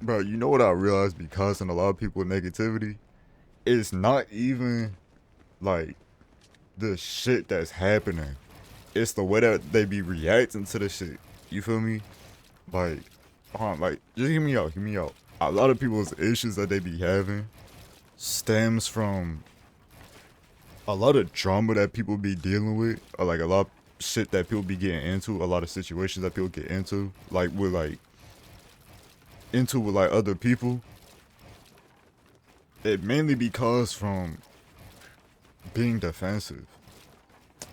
Bro, you know what I realized be causing a lot of people negativity? It's not even like the shit that's happening. It's the way that they be reacting to the shit. You feel me? Like, like just hear me out, hear me out. A lot of people's issues that they be having stems from a lot of drama that people be dealing with, or like a lot of shit that people be getting into, a lot of situations that people get into, with like other people. It mainly because from being defensive.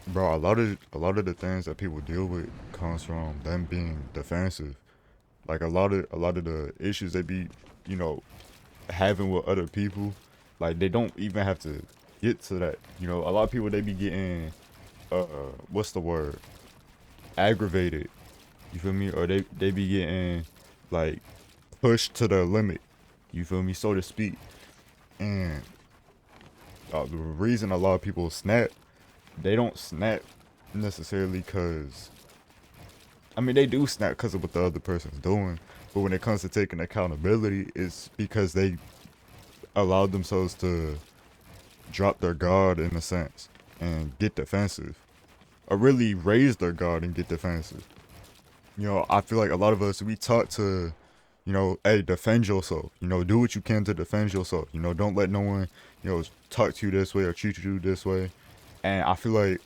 Bro, a lot of the things that people deal with comes from them being defensive. Like a lot of the issues they be, you know, having with other people, like they don't even have to get to that. You know, a lot of people they be getting what's the word? Aggravated. You feel me? Or they be getting like pushed to the limit. You feel me? So to speak. And the reason a lot of people snap, they don't snap necessarily because I mean they do snap because of what the other person's doing, but when it comes to taking accountability, it's because they allowed themselves to drop their guard in a sense and get defensive, or really raise their guard and get defensive. You know, I feel like a lot of us we taught to, you know, hey, defend yourself. You know, do what you can to defend yourself. You know, don't let no one, you know, talk to you this way or treat you this way. And I feel like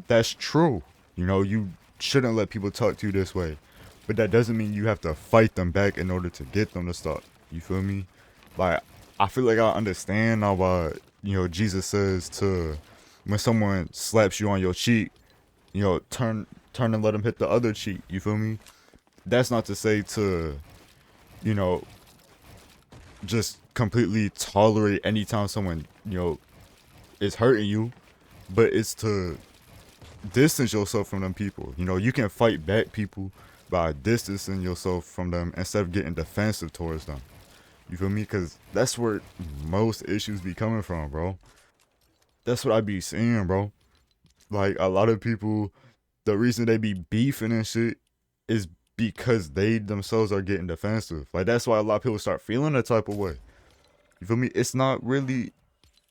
that's true. You know, you shouldn't let people talk to you this way. But that doesn't mean you have to fight them back in order to get them to stop. You feel me? Like, I feel like I understand now why, you know, Jesus says to, when someone slaps you on your cheek, you know, turn and let them hit the other cheek. You feel me? That's not to say to, you know, just completely tolerate anytime someone, you know, is hurting you, but it's to distance yourself from them people. You know, you can fight back people by distancing yourself from them instead of getting defensive towards them. You feel me? Because that's where most issues be coming from, bro. That's what I be seeing, bro. Like a lot of people, the reason they be beefing and shit is because they themselves are getting defensive. Like that's why a lot of people start feeling that type of way. You feel me? It's not really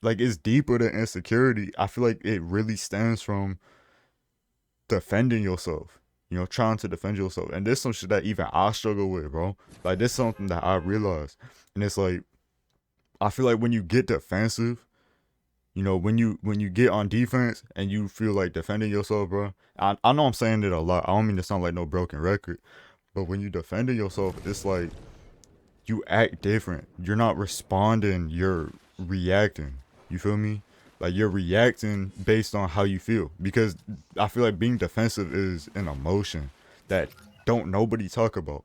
like it's deeper than insecurity. I feel like it really stems from defending yourself. You know, trying to defend yourself. And this some shit that even I struggle with, bro. Like this is something that I realized. And it's like I feel like when you get defensive, you know, when you get on defense and you feel like defending yourself, bro. I know I'm saying it a lot. I don't mean to sound like no broken record. But when you defending yourself, it's like you act different. You're not responding, you're reacting. You feel me? Like you're reacting based on how you feel. Because I feel like being defensive is an emotion that don't nobody talk about.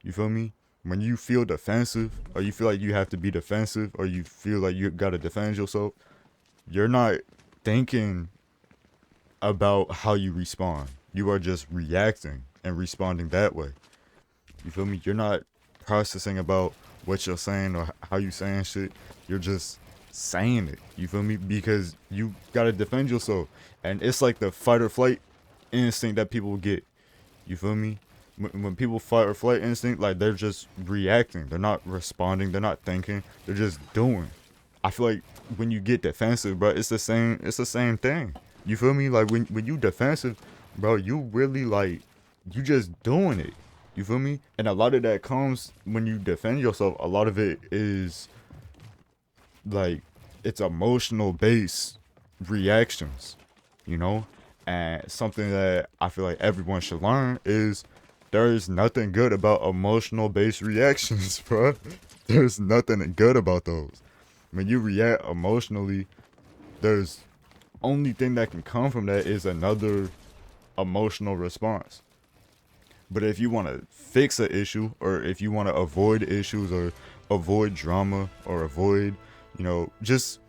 You feel me? When you feel defensive, or you feel like you have to be defensive, or you feel like you gotta defend yourself, you're not thinking about how you respond. You are just reacting and responding that way. You feel me? You're not processing about what you're saying or how you saying shit. You're just saying it. You feel me? Because you gotta defend yourself, and it's like the fight or flight instinct that people get. You feel me? When people fight or flight instinct, like they're just reacting. They're not responding. They're not thinking. They're just doing. I feel like when you get defensive, bro, it's the same. It's the same thing. You feel me? Like when you defensive, bro, you really like you just doing it. You feel me? And a lot of that comes when you defend yourself. A lot of it is like it's emotional based reactions, you know? And something that I feel like everyone should learn is there's nothing good about emotional based reactions, bro. There's nothing good about those. When you react emotionally, there's only thing that can come from that is another emotional response. But if you want to fix an issue, or if you want to avoid issues, or avoid drama, or avoid, you know, just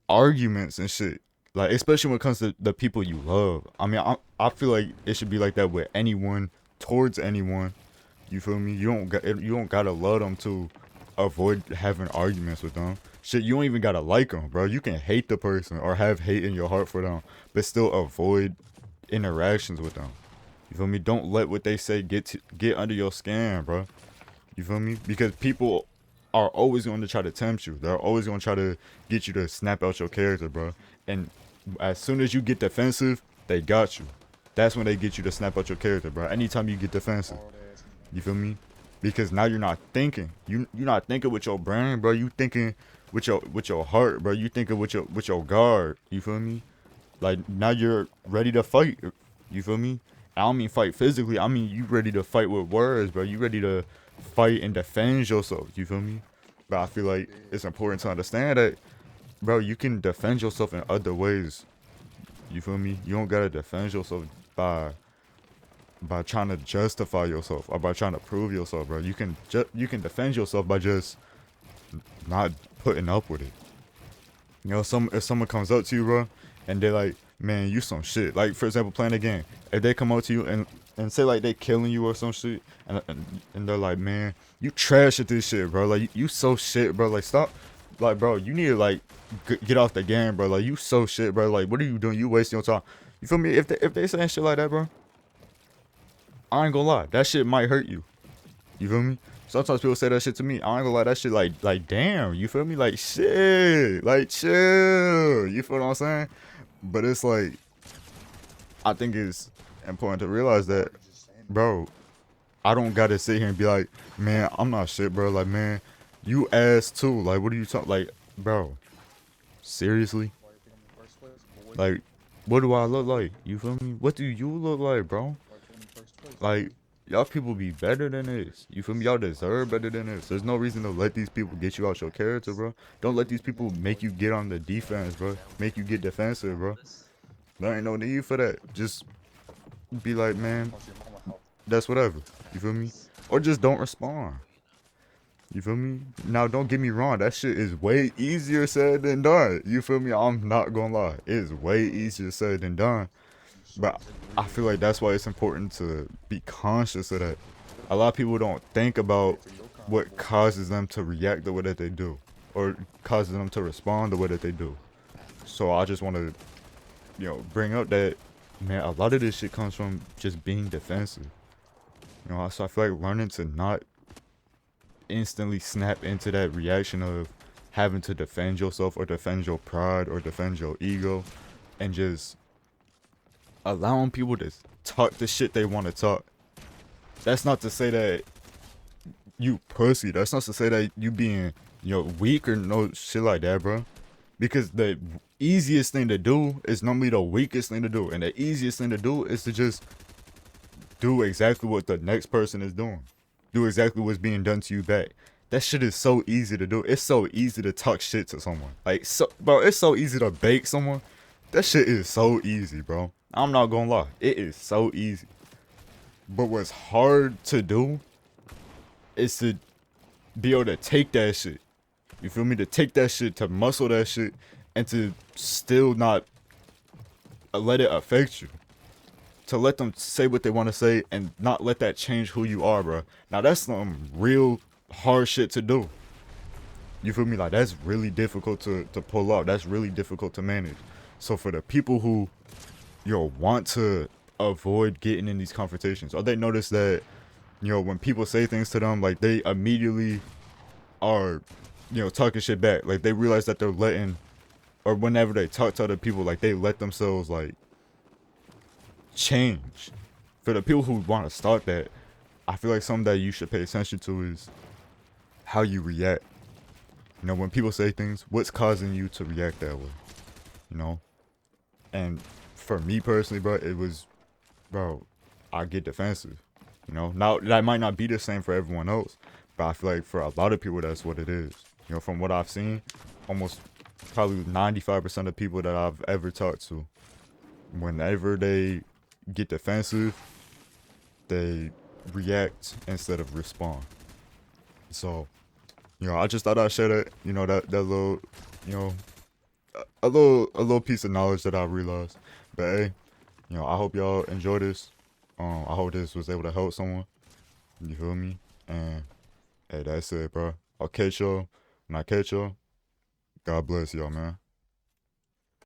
arguments and shit, like especially when it comes to the people you love. I mean, I feel like it should be like that with anyone, towards anyone. You feel me? You don't gotta love them to avoid having arguments with them. Shit, you don't even gotta like them, bro. You can hate the person or have hate in your heart for them, but still avoid interactions with them. You feel me? Don't let what they say get under your skin, bro. You feel me? Because people are always going to try to tempt you. They're always going to try to get you to snap out your character, bro. And as soon as you get defensive, they got you. That's when they get you to snap out your character, bro. Anytime you get defensive, you feel me? Because now you're not thinking. You're not thinking with your brain, bro. You thinking with your heart, bro. You thinking with your guard. You feel me? Like now you're ready to fight. You feel me? I don't mean fight physically. I mean you ready to fight with words, bro. You ready to fight and defend yourself. You feel me? But I feel like it's important to understand that, bro, you can defend yourself in other ways. You feel me? You don't gotta defend yourself by trying to justify yourself or by trying to prove yourself, bro. You can defend yourself by just not putting up with it. You know, if someone comes up to you, bro, and they're like, man, you some shit. Like, for example, playing a game. If they come up to you and say, like, they killing you or some shit, and they're like, man, you trash at this shit, bro. Like, you so shit, bro. Like, stop. Like, bro, you need to, like, get off the game, bro. Like, you so shit, bro. Like, what are you doing? You wasting your time. You feel me? If they saying shit like that, bro, I ain't gonna lie. That shit might hurt you. You feel me? Sometimes people say that shit to me. I ain't gonna lie, that shit like damn, you feel me? Like shit, like chill. You feel what I'm saying? But it's like, I think it's important to realize that, bro, I don't gotta sit here and be like, man, I'm not shit, bro. Like, man, you ass too. Like, what are you talking? Like, bro, seriously? Like, what do I look like? You feel me? What do you look like, bro? Like, y'all people be better than this. You feel me? Y'all deserve better than this. There's no reason to let these people get you out your character, bro. Don't let these people make you get on the defense, bro. Make you get defensive, bro. There ain't no need for that. Just be like, man, that's whatever. You feel me? Or just don't respond. You feel me? Now, don't get me wrong. That shit is way easier said than done. You feel me? I'm not gonna lie. It is way easier said than done. But I feel like that's why it's important to be conscious of that. A lot of people don't think about what causes them to react the way that they do, or causes them to respond the way that they do. So I just want to, bring up that, man, a lot of this shit comes from just being defensive. So I feel like learning to not instantly snap into that reaction of having to defend yourself or defend your pride or defend your ego, and just allowing people to talk the shit they want to talk. That's not to say that you pussy. That's not to say that you being, weak or no shit like that, bro. Because the easiest thing to do is normally the weakest thing to do. And the easiest thing to do is to just do exactly what the next person is doing. Do exactly what's being done to you back. That shit is so easy to do. It's so easy to talk shit to someone. Like, bro, it's so easy to bake someone. That shit is so easy, bro. I'm not gonna lie. It is so easy. But what's hard to do is to be able to take that shit. You feel me? To take that shit, to muscle that shit, and to still not let it affect you. To let them say what they want to say and not let that change who you are, bro. Now, that's some real hard shit to do. You feel me? Like, that's really difficult to pull off. That's really difficult to manage. So for the people who, want to avoid getting in these confrontations, or they notice that, when people say things to them, like, they immediately are, talking shit back. Like, they realize that they're letting, or whenever they talk to other people, like, they let themselves, like, change. For the people who want to start that, I feel like something that you should pay attention to is how you react. When people say things, what's causing you to react that way? And for me personally, bro, it was, I get defensive. Now that might not be the same for everyone else, but I feel like for a lot of people, that's what it is. From what I've seen, almost probably 95% of people that I've ever talked to, whenever they get defensive, they react instead of respond. So, I just thought I'd share that, that little, a little piece of knowledge that I realized. But hey, I hope y'all enjoy this. I hope this was able to help someone. You feel me? And hey, that's it, bro. I'll catch y'all when I catch y'all. God bless y'all, man.